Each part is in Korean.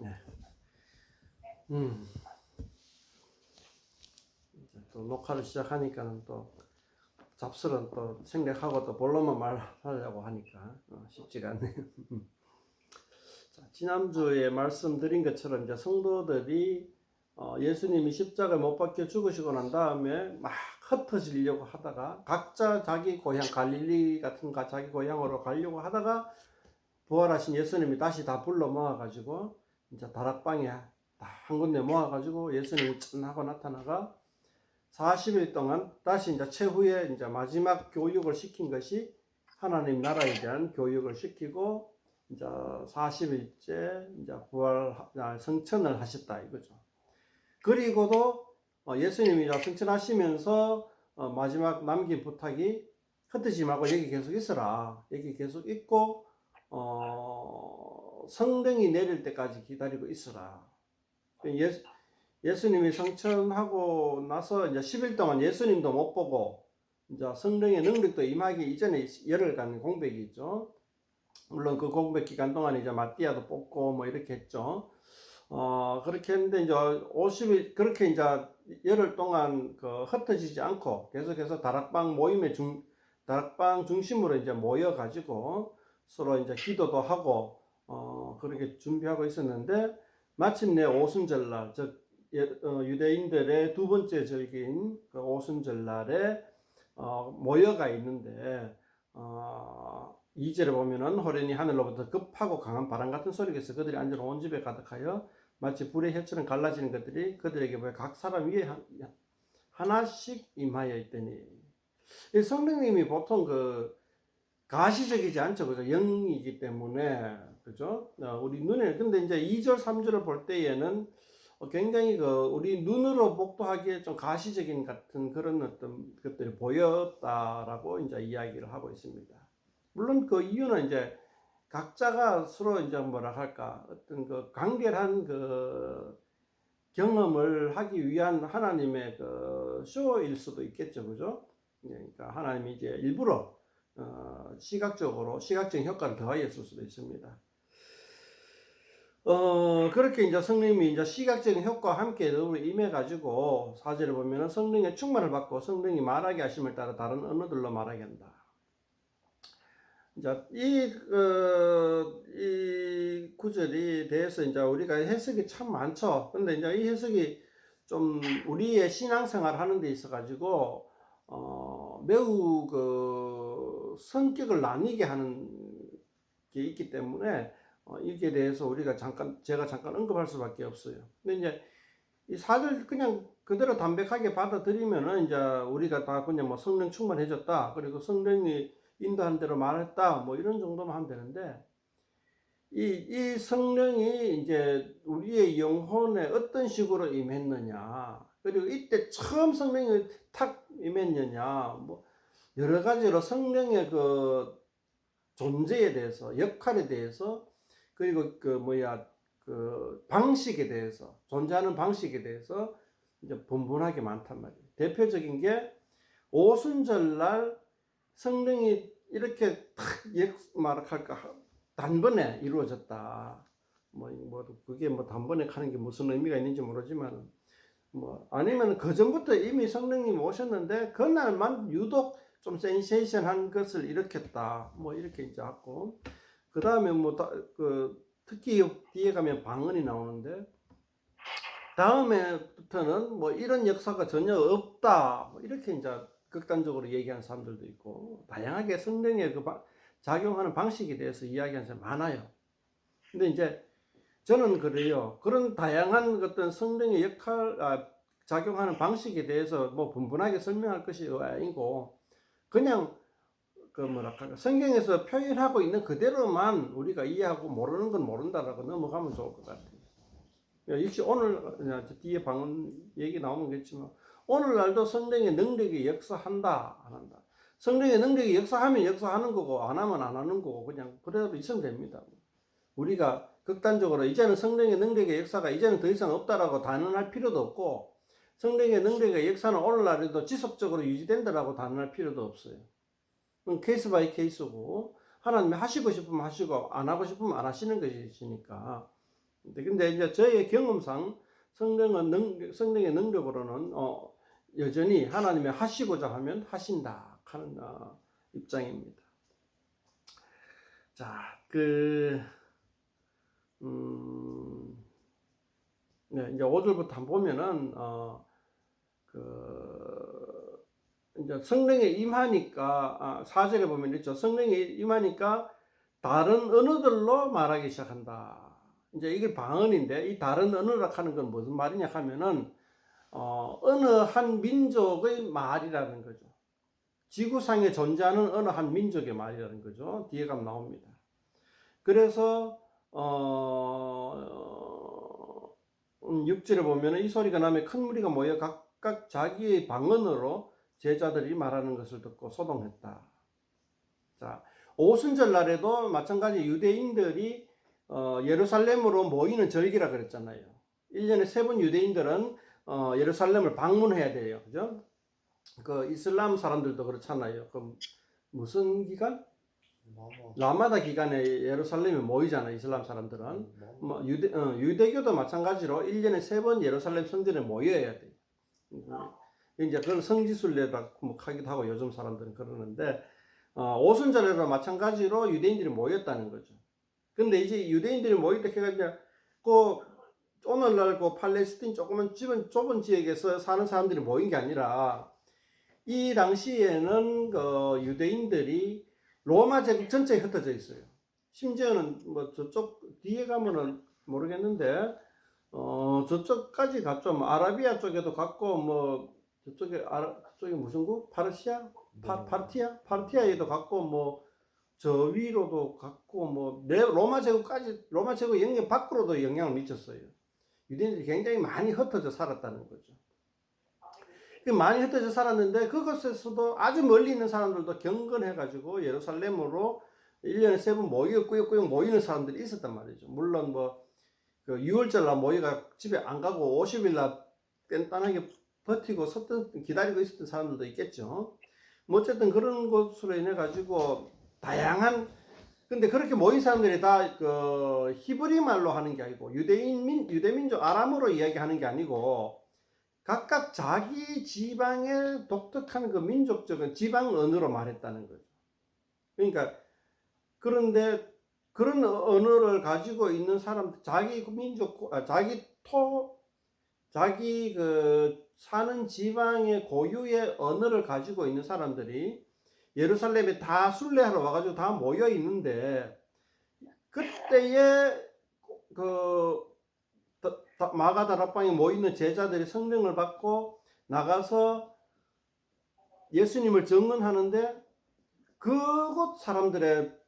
네. 음. 또 녹화를 시작하니까는 또 잡설은 또 생략하고 또 본론만 말하려고 하니까 쉽지가 않네요. 자, 지난주에 말씀드린 것처럼 이제 성도들이 예수님이 십자가에 못 박혀 죽으시고 난 다음에 막 흩어지려고 하다가 각자 자기 고향 갈릴리 같은 자기 고향으로 가려고 하다가 부활하신 예수님이 다시 다 불러 모아가지고 이제 다락방에 다 한 군데 모아가지고 예수님이 짠하고 나타나가 40일 동안 다시 이제 최후의 이제 마지막 교육을 시킨 것이 하나님 나라에 대한 교육을 시키고 이제 40일째 이제 성천을 하셨다 이거죠. 그리고도 예수님이 성천하시면서 마지막 남긴 부탁이 흩어지지 말고 여기 계속 있어라. 여기 계속 있고 성령이 내릴 때까지 기다리고 있어라. 예수님이 성천하고 나서 이제 10일 동안 예수님도 못 보고 이제 성령의 능력도 임하기 이전에 열흘간 공백이 있죠. 물론 그 공백 기간 동안에 이제 마띠아도 뽑고 뭐 이렇게 했죠. 그렇게 했는데 이제 50일 그렇게 이제 열흘 동안 흩어지지 않고 계속해서 다락방 중심으로 이제 모여 가지고 서로 이제 기도도 하고 그렇게 준비하고 있었는데 마침내 오순절날 즉 유대인들의 두 번째 절기인 그 오순절날에 모여가 있는데 2절에 보면은 호련히 하늘로부터 급하고 강한 바람 같은 소리가 있어 그들이 앉아 온 집에 가득하여 마치 불의 혀처럼 갈라지는 것들이 그들에게 보여 각 사람 위에 하나씩 임하여 있더니 이 성령님이 보통 가시적이지 않죠. 그죠? 영이기 때문에 그죠? 우리 눈에 근데 이제 2절 3절을 볼 때에는 굉장히 우리 눈으로 목도하기에 좀 가시적인 같은 그런 어떤 것들이 보였다라고 이제 이야기를 하고 있습니다. 물론 그 이유는 이제 각자가 서로 이제 뭐라 할까 어떤 간결한 경험을 하기 위한 하나님의 쇼일 수도 있겠죠, 그죠? 그러니까 하나님이 이제 일부러 시각적인 효과를 더하였을 수도 있습니다. 그렇게 이제 성령님이 이제 시각적인 효과와 함께 임해가지고 4절에 보면은 성령의 충만을 받고 성령이 말하게 하심을 따라 다른 언어들로 말하게 한다. 이제 이 구절이 대해서 이제 우리가 해석이 참 많죠. 근데 이제 이 해석이 좀 우리의 신앙생활 하는 데 있어가지고, 매우 성격을 나뉘게 하는 게 있기 때문에, 이게 대해서 제가 잠깐 언급할 수밖에 없어요. 근데 이제 이 4절 그냥 그대로 담백하게 받아들이면은 이제 우리가 다 그냥 뭐 성령 충만해졌다. 그리고 성령이 인도한 대로 말했다. 뭐 이런 정도만 하면 되는데, 이 성령이 이제 우리의 영혼에 어떤 식으로 임했느냐. 그리고 이때 처음 성령이 탁 임했느냐. 뭐 여러 가지로 성령의 존재에 대해서, 역할에 대해서, 그리고 방식에 대해서, 존재하는 방식에 대해서 이제 분분하게 많단 말이에요. 대표적인 게 오순절날 성령이 이렇게 탁 말할까 단번에 이루어졌다. 그게 단번에 하는 게 무슨 의미가 있는지 모르지만 아니면 그 전부터 이미 성령님 오셨는데 그날만 유독 좀 센세이션한 것을 일으켰다. 이렇게 이제 하고 그 다음에 특히 뒤에 가면 방언이 나오는데 다음에부터는 이런 역사가 전혀 없다. 이렇게 이제 극단적으로 얘기하는 사람들도 있고 다양하게 성령의 작용하는 방식에 대해서 이야기하는 사람이 많아요. 근데 이제 저는 그래요. 그런 다양한 어떤 성령의 작용하는 방식에 대해서 분분하게 설명할 것이 아니고 그냥 성경에서 표현하고 있는 그대로만 우리가 이해하고 모르는 건 모른다라고 넘어가면 좋을 것 같아요. 역시 오늘 뒤에 방언 얘기 나오겠지만 오늘날도 성령의 능력이 역사한다 안 한다. 성령의 능력이 역사하면 역사하는 거고 안 하면 안 하는 거고 그냥 그대로 있으면 됩니다. 우리가 극단적으로 이제는 성령의 능력의 역사가 이제는 더 이상 없다라고 단언할 필요도 없고 성령의 능력의 역사는 오늘날에도 지속적으로 유지된다라고 단언할 필요도 없어요. 케이스 바이 케이스고 하나님이 하시고 싶으면 하시고 안 하고 싶으면 안 하시는 것이니까 근데 이제 저의 경험상 성령의 능력으로는 여전히 하나님이 하시고자 하면 하신다 하는 입장입니다. 자, 네, 이제 5절부터 한번 보면은 이제 성령에 임하니까 4절에 보면 있죠. 성령에 임하니까 다른 언어들로 말하기 시작한다. 이제 이게 방언인데 이 다른 언어라 하는 건 무슨 말이냐 하면은 어느 한 민족의 말이라는 거죠. 지구상에 존재하는 어느 한 민족의 말이라는 거죠. 뒤에 가면 나옵니다. 그래서 6절에 보면 이 소리가 나면 큰 무리가 모여 각각 자기의 방언으로 제자들이 말하는 것을 듣고 소동했다. 자, 오순절 날에도 마찬가지 유대인들이 예루살렘으로 모이는 절기라 그랬잖아요. 1년에 3번 유대인들은 예루살렘을 방문해야 돼요. 그죠? 그 이슬람 사람들도 그렇잖아요. 그 무슨 기간? 라마다 기간에 예루살렘에 모이잖아요. 이슬람 사람들은. 뭐 유대교도 마찬가지로 1년에 3번 예루살렘 성전에 모여야 돼요. 이제 그걸 성지순례라 하기도 하고 요즘 사람들은 그러는데 오순절에도 마찬가지로 유대인들이 모였다는 거죠. 근데 이제 유대인들이 모였다 해가지고 오늘날 그 팔레스틴 조그만 좁은 지역에서 사는 사람들이 모인 게 아니라 이 당시에는 그 유대인들이 로마 제국 전체에 흩어져 있어요. 심지어는 뭐 저쪽 뒤에 가면은 모르겠는데 저쪽까지 갔죠. 뭐 아라비아 쪽에도 갔고 뭐 저쪽에 무슨 국? 파르시아? 파르티아에도 갔고 뭐 저 위로도 갔고 뭐 로마 제국 영역 밖으로도 영향을 미쳤어요. 유대인들이 굉장히 많이 흩어져 살았다는 거죠. 많이 흩어져 살았는데 그것에서도 아주 멀리 있는 사람들도 경건해가지고 예루살렘으로 1년에 3번 꾸역꾸역 모이는 사람들이 있었단 말이죠. 물론 그 6월절날 모이가 집에 안 가고 50일날 뗀단하게 버티고 기다리고 있었던 사람들도 있겠죠. 뭐 어쨌든 그런 것으로 인해 가지고 다양한, 근데 그렇게 모인 사람들이 다 그 히브리 말로 하는 게 아니고 유대민족 아람어로 이야기하는 게 아니고 각각 자기 지방의 독특한 그 민족적인 지방 언어로 말했다는 거죠. 그러니까 그런데 그런 언어를 가지고 있는 사람, 자기 민족, 자기 그 사는 지방의 고유의 언어를 가지고 있는 사람들이 예루살렘에 다 순례하러 와가지고 다 모여 있는데 그때에 마가다락방에 모이는 제자들이 성령을 받고 나가서 예수님을 증언하는데 그곳 사람들의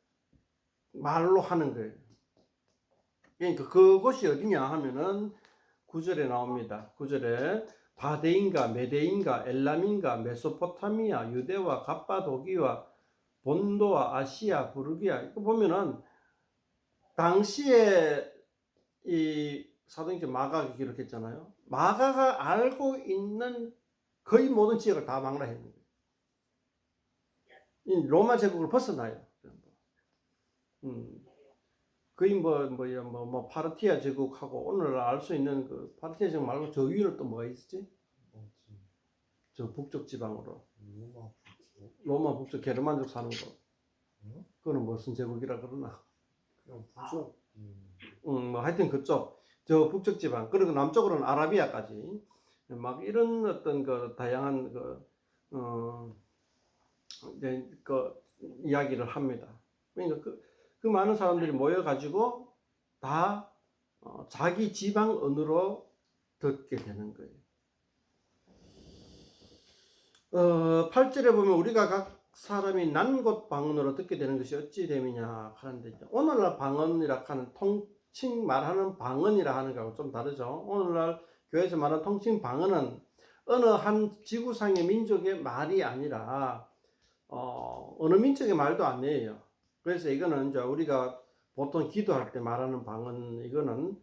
말로 하는 거예요. 그러니까 그곳이 어디냐 하면은 9절에 나옵니다. 9절에 바데인가 메데인가 엘람인가 메소포타미아 유대와 갑바도기와 본도와 아시아 부르기아, 이거 보면은 당시에 이 사도행전 마가가 기록했잖아요. 마가가 알고 있는 거의 모든 지역을 다 망라했는 거예요. 로마 제국을 벗어나요. 거의 파르티아 제국하고 오늘 알 수 있는 그 파르티아 제국 말고 저 위로 또 뭐가 있었지? 저 북쪽 지방으로. 로마 북쪽 게르만족 사는 거. 그거는 무슨 제국이라 그러나? 그냥 부족. 뭐 하여튼 그쪽 저 북쪽 지방, 그리고 남쪽으로는 아라비아까지 막 이런 어떤 그 다양한 그 이야기를 합니다. 그러니까 그 많은 사람들이 모여가지고 다 자기 지방 언어로 듣게 되는 거예요. 8절에 보면 우리가 각 사람이 난 곳 방언으로 듣게 되는 것이 어찌 됨이냐 하는데, 오늘날 방언이라 하는 통칭 말하는 방언이라 하는 거하고 좀 다르죠. 오늘날 교회에서 말하는 통칭 방언은 어느 한 지구상의 민족의 말이 아니라 어느 민족의 말도 아니에요. 그래서 이거는 이제 우리가 보통 기도할 때 말하는 방언, 이거는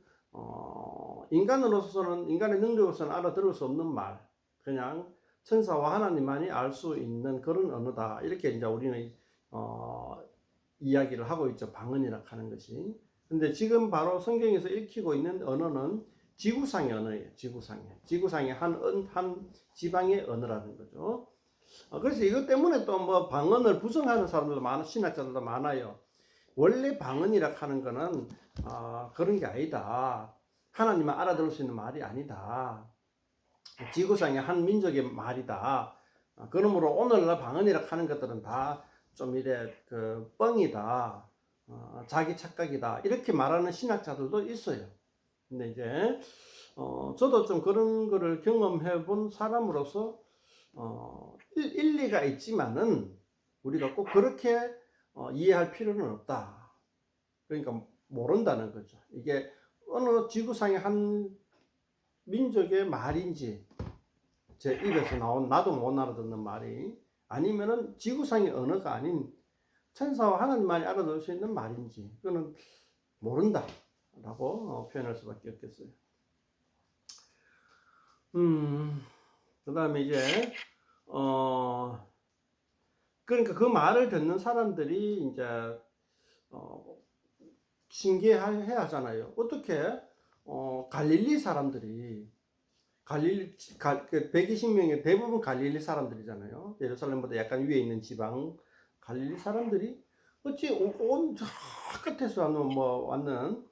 인간으로서는, 인간의 능력으로서는 알아들을 수 없는 말, 그냥 천사와 하나님만이 알 수 있는 그런 언어다, 이렇게 이제 우리는 이야기를 하고 있죠. 방언이라 하는 것이. 근데 지금 바로 성경에서 읽히고 있는 언어는 지구상의 언어예요. 지구상의 한 지방의 언어라는 거죠. 그래서 이것 때문에 또 뭐 방언을 부정하는 사람들도 신학자들도 많아요. 원래 방언이라 하는 거는 그런 게 아니다. 하나님은 알아들을 수 있는 말이 아니다. 지구상의 한 민족의 말이다. 그러므로 오늘날 방언이라 하는 것들은 다 좀 이래 뻥이다. 자기 착각이다. 이렇게 말하는 신학자들도 있어요. 근데 이제 저도 좀 그런 거를 경험해 본 사람으로서 일리가 있지만은 우리가 꼭 그렇게 이해할 필요는 없다. 그러니까 모른다는 거죠. 이게 어느 지구상의 한 민족의 말인지 제 입에서 나온 나도 못 알아듣는 말이 아니면은 지구상의 언어가 아닌 천사와 하나님만이 알아들을 수 있는 말인지 그거는 모른다 라고 표현할 수밖에 없겠어요. 그 다음에 이제 그러니까 그 말을 듣는 사람들이 이제 신기해 하잖아요. 어떻게 갈릴리 사람들이 120명의 대부분 갈릴리 사람들이잖아요. 예루살렘보다 약간 위에 있는 지방 갈릴리 사람들이 어찌 온 저 끝에서 왔는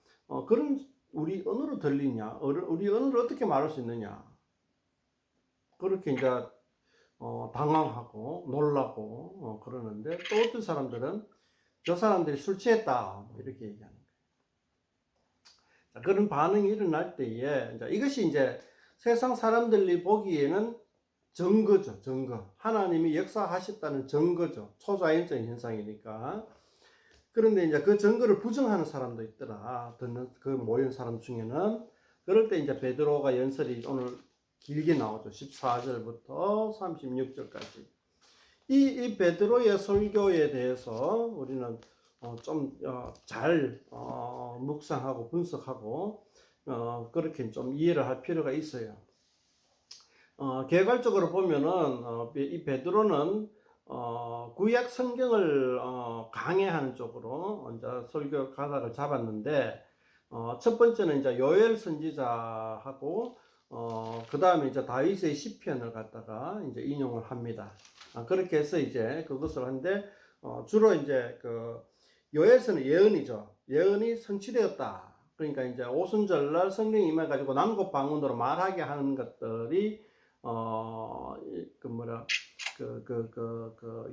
그런 우리 언어로 들리냐? 우리 언어를 어떻게 말할 수 있느냐? 그렇게 이제 당황하고 놀라고 그러는데 또 어떤 사람들은 저 사람들이 술 취했다 이렇게 얘기하는 거예요. 자, 그런 반응이 일어날 때에 이것이 이제 세상 사람들이 보기에는 증거죠. 증거. 하나님이 역사하셨다는 증거죠. 초자연적인 현상이니까. 그런데 이제 그 증거를 부정하는 사람도 있더라. 듣는 그 모인 사람 중에는. 그럴 때 이제 베드로가 연설이 오늘 길게 나오죠. 14절부터 36절까지. 이 베드로의 설교에 대해서 우리는 좀 잘 묵상하고 분석하고 그렇게 좀 이해를 할 필요가 있어요. 개괄적으로 보면은 이 베드로는 구약 성경을 강해하는 쪽으로 이제 설교 가닥을 잡았는데 첫 번째는 이제 요엘 선지자하고 그 다음에 이제 다윗의 시편을 갖다가 이제 인용을 합니다. 그렇게 해서 이제 그것을 하는데 주로 이제 요엘서는 예언이죠. 예언이 성취되었다. 그러니까 이제 오순절날 성령이 임해가지고 남곡 방언으로 말하게 하는 것들이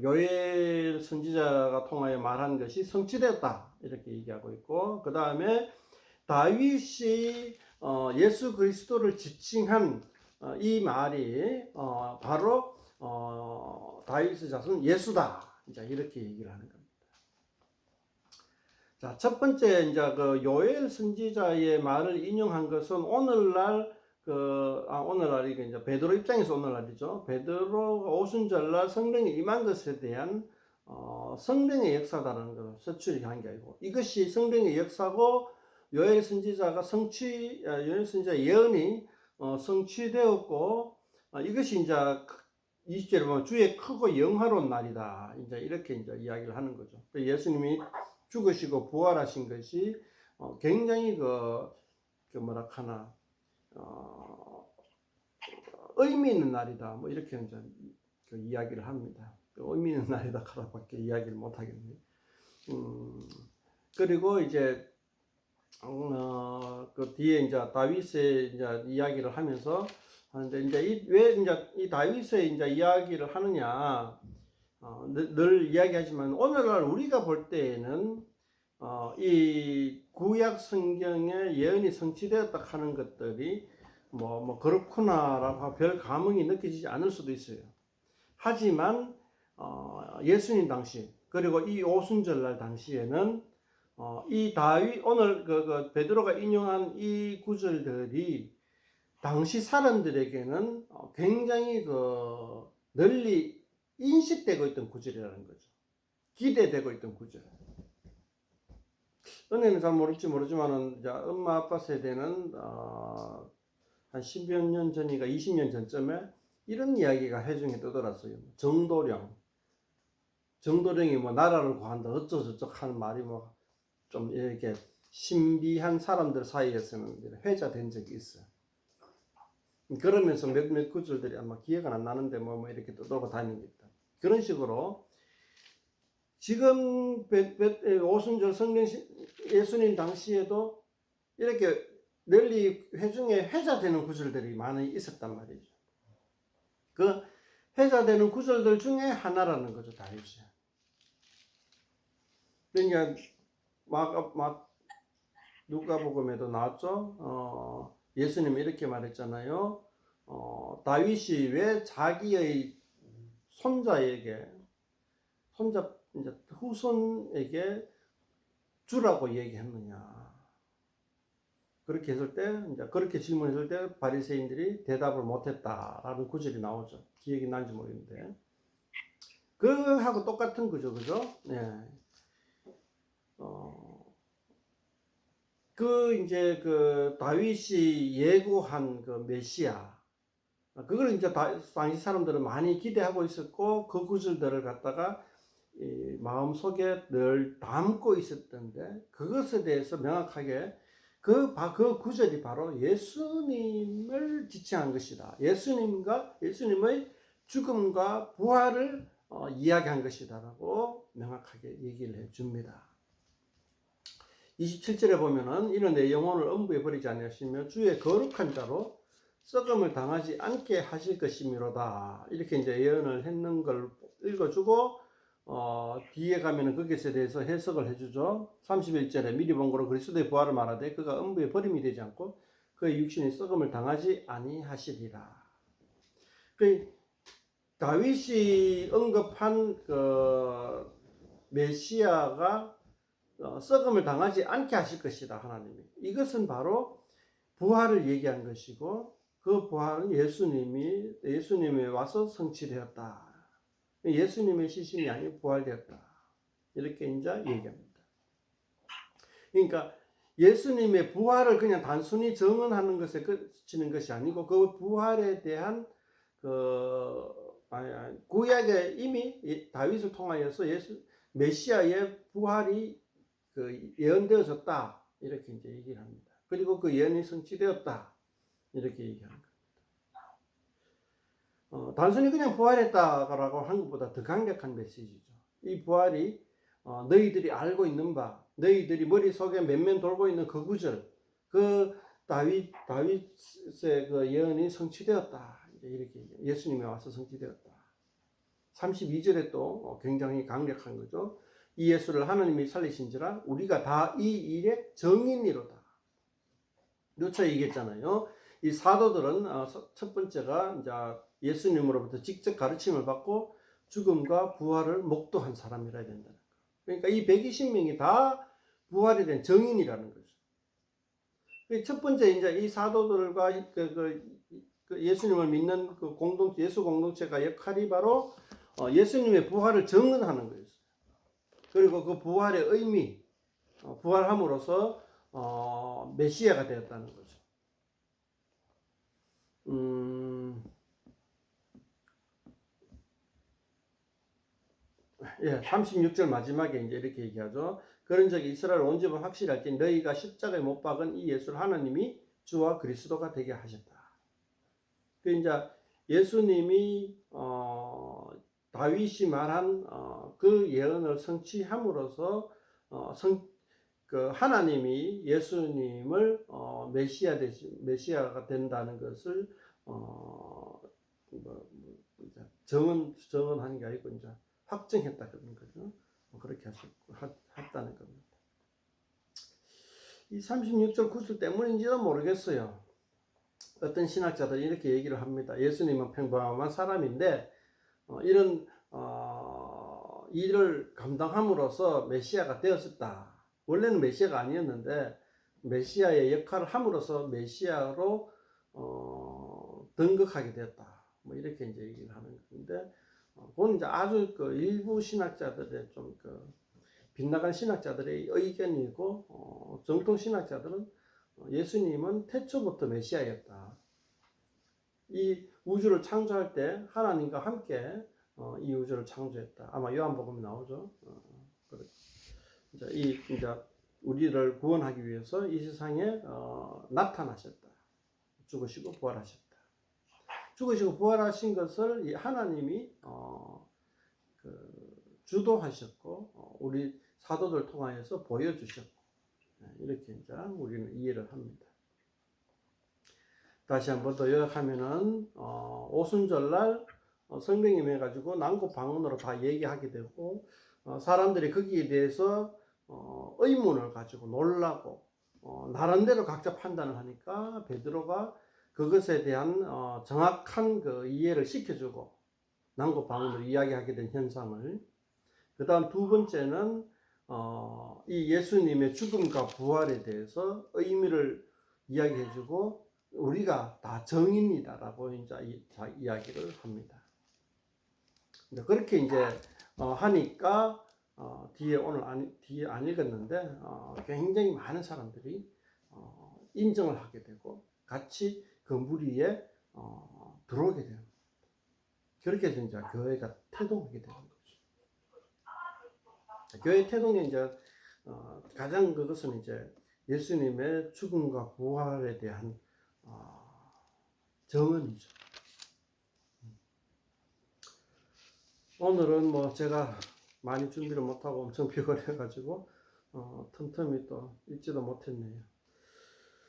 요엘 선지자가 통하여 말한 것이 성취되었다 이렇게 얘기하고 있고, 그 다음에 다윗이 예수 그리스도를 지칭한 이 말이 바로 다윗의 자손 예수다. 이제 이렇게 얘기를 하는 겁니다. 자, 첫 번째 이제 요엘 선지자의 말을 인용한 것은 오늘날 오늘날이 이제 베드로 입장에서 오늘날이죠. 베드로가 오순절날 성령이 임한 것에 대한 성령의 역사다라는 것을 서술이 한 게 아니고, 이것이 성령의 역사고 요엘 선지자가 요엘 선지자 예언이 성취되었고, 이것이 이제 20절에 보면 주의 크고 영화로운 날이다. 이제 이렇게 이제 이야기를 하는 거죠. 예수님이 죽으시고 부활하신 것이 굉장히 의미 있는 날이다. 뭐 이렇게 이제 이야기를 합니다. 의미 있는 날이다. 가라밖에 이야기를 못 하겠네요. 그리고 이제 그 뒤에 이제 다윗의 이제 이야기를 하면서 하는데 이제 왜 이제 이 다윗의 이제 이야기를 하느냐? 늘 이야기하지만 오늘날 우리가 볼 때에는 이 구약 성경의 예언이 성취되었다 하는 것들이 뭐 그렇구나라고 별 감흥이 느껴지지 않을 수도 있어요. 하지만 예수님 당시 그리고 이 오순절날 당시에는 이 다윗 오늘 베드로가 인용한 이 구절들이 당시 사람들에게는 굉장히 널리 인식되고 있던 구절이라는 거죠. 기대되고 있던 구절. 은혜는 잘 모르지만은 엄마 아빠 세대는 한 10여 년 전이가 20년 전쯤에 이런 이야기가 해중에 떠돌았어요. 정도령이 뭐 나라를 구한다 어쩌고저쩌고 하는 말이 뭐 좀 이렇게 신비한 사람들 사이에서는 회자된 적이 있어요. 그러면서 몇몇 구절들이 아마 기억은 안 나는데 뭐 이렇게 떠돌고 다닙니다. 그런 식으로 지금 오순절 성령 예수님 당시에도 이렇게 널리 회중에 회자되는 구절들이 많이 있었단 말이죠. 그 회자되는 구절들 중에 하나라는 거죠, 다윗이. 그러니까 누가복음에도 나왔죠. 예수님이 이렇게 말했잖아요. 다윗이 왜 자기의 손자 이제 후손에게 주라고 얘기했느냐. 그렇게 했을 때, 이제 그렇게 질문했을 때 바리새인들이 대답을 못했다라는 구절이 나오죠. 기억이 나는지 모르겠는데, 그하고 똑같은 거죠, 그죠? 네. 이제 다윗이 예고한 그 메시아, 그걸 이제 당시 사람들은 많이 기대하고 있었고, 그 구절들을 갖다가 마음속에 늘 담고 있었던데, 그것에 대해서 명확하게 그 구절이 바로 예수님을 지칭한 것이다. 예수님의 죽음과 부활을 이야기한 것이다라고 명확하게 얘기를 해줍니다. 27절에 보면은 이는 내 영혼을 엄부에 버리지 아니하시며 주의 거룩한 자로 썩음을 당하지 않게 하실 것이미로다. 이렇게 이제 예언을 했는 걸 읽어주고 뒤에 가면은 거기에 대해서 해석을 해주죠. 31절에 미리 본 거로 그리스도의 부활을 말하되 그가 엄부에 버림이 되지 않고 그의 육신이 썩음을 당하지 아니하시리라. 그 다윗이 언급한 그 메시아가 썩음을 당하지 않게 하실 것이다, 하나님이. 이것은 바로 부활을 얘기한 것이고, 그 부활은 예수님이 와서 성취되었다. 예수님의 시신이 아니고 부활되었다. 이렇게 이제 얘기합니다. 그러니까 예수님의 부활을 그냥 단순히 증언하는 것에 그치는 것이 아니고, 그 부활에 대한 구약에 이미 다윗을 통하여서 메시아의 부활이 예언되어졌다. 이렇게 이제 얘기를 합니다. 그리고 그 예언이 성취되었다. 이렇게 얘기하는 겁니다. 단순히 그냥 부활했다라고 하는 것보다 더 강력한 메시지죠. 이 부활이 너희들이 알고 있는 바, 너희들이 머릿속에 맨맨 돌고 있는 그 구절, 그 다윗의 그 예언이 성취되었다. 이렇게 예수님이 와서 성취되었다. 32절에 또 굉장히 강력한 거죠. 이 예수를 하나님이 살리신지라 우리가 다 이 일의 정인이로다. 누차 얘기했잖아요. 이 사도들은 첫 번째가 이제 예수님으로부터 직접 가르침을 받고 죽음과 부활을 목도한 사람이라 된다는 거. 그러니까 이 120명이 다 부활에 대한 정인이라는 거죠. 첫 번째 이제 이 사도들과 예수님을 믿는 그 예수 공동체가 역할이 바로 예수님의 부활을 증언하는 거였어요. 그리고 그 부활의 의미, 부활함으로써 메시아가 되었다는 거죠. 예, 36절 마지막에 이제 이렇게 얘기하죠. 그런 적이 이스라엘 온 집은 확실할지 너희가 십자가에 못 박은 이 예수를 하나님이 주와 그리스도가 되게 하셨다. 그 이제 예수님이 다윗이 말한 그 예언을 성취함으로써 하나님이 예수님을 메시아가 된다는 것을 증언하는 게 아니고 이제 확증했다 그런 거죠. 그렇게 했다는 겁니다. 이 36절 9절 때문인지는 모르겠어요. 어떤 신학자들이 이렇게 얘기를 합니다. 예수님은 평범한 사람인데 이런 일을 감당함으로써 메시아가 되었었다. 원래는 메시아가 아니었는데 메시아의 역할을 함으로써 메시아로 등극하게 되었다. 뭐 이렇게 이제 얘기를 하는 건데, 그건 이제 아주 일부 신학자들의 좀 빗나간 신학자들의 의견이고, 정통 신학자들은 예수님은 태초부터 메시아였다. 이 우주를 창조할 때 하나님과 함께 이 우주를 창조했다. 아마 요한복음에 나오죠. 이제 우리를 구원하기 위해서 이 세상에 나타나셨다. 죽으시고 부활하셨다. 죽으시고 부활하신 것을 이 하나님이 주도하셨고 우리 사도들 통하여서 보여주셨고 이렇게 이제 우리는 이해를 합니다. 다시 한번 더 요약하면은 오순절날 성령 임해가지고 난고 방언으로 다 얘기하게 되고 사람들이 거기에 대해서 의문을 가지고 놀라고 나름대로 각자 판단을 하니까 베드로가 그것에 대한 정확한 그 이해를 시켜주고 난고 방언으로 이야기하게 된 현상을, 그 다음 두 번째는 이 예수님의 죽음과 부활에 대해서 의미를 이야기해주고 우리가 다 정인이다라고 이제 이야기를 합니다. 그렇게 이제 하니까 뒤에 오늘 뒤에 안 읽었는데 굉장히 많은 사람들이 인정을 하게 되고 같이 그 무리에 들어오게 되는 겁니다. 그렇게 해서 이제 교회가 태동하게 되는 거죠. 교회 태동의 이제 가장 그것은 이제 예수님의 죽음과 부활에 대한 정언이죠. 오늘은 뭐 제가 많이 준비를 못하고 엄청 피곤해가지고 틈틈이 또 읽지도 못했네요.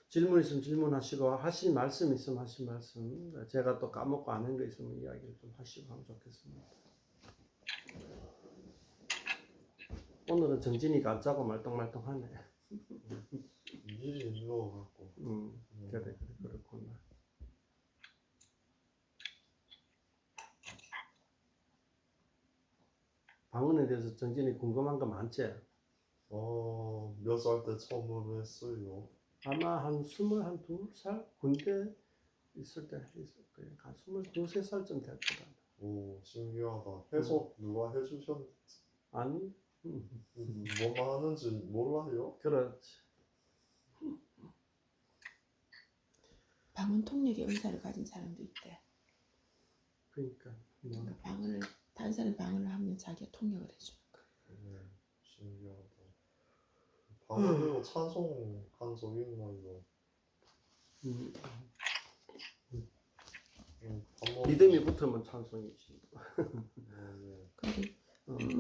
질문 있으면 질문하시고 하실 말씀 있으면 하실 말씀, 제가 또 까먹고 안 한 거 있으면 이야기를 좀 하시고 하면 좋겠습니다. 오늘은 정진이가 안 짜고 말똥말똥하네. 일이 있는 것 같고. 그래 그렇구나. 방언에 대해서 정진이 궁금한 거 많지? 몇 살 때 처음으로 했어요. 아마 한 22살 군대 있을 때 있을 거예요. 한 22, 3살쯤 될 거다. 오, 신기하다. 해석 누가 해주셨는지. 아니? 뭐만 하는지 몰라요? 그렇지. 방언 통역의 은사를 가진 사람도 있대. 그러니까 그러니까 방언을 다른 사람이 방언을 하면 자기가 통역을 해주는 거야. 신기하다. 방언 배우고 찬송 한 적 있나요? 믿음이 붙으면 찬송이지. 근데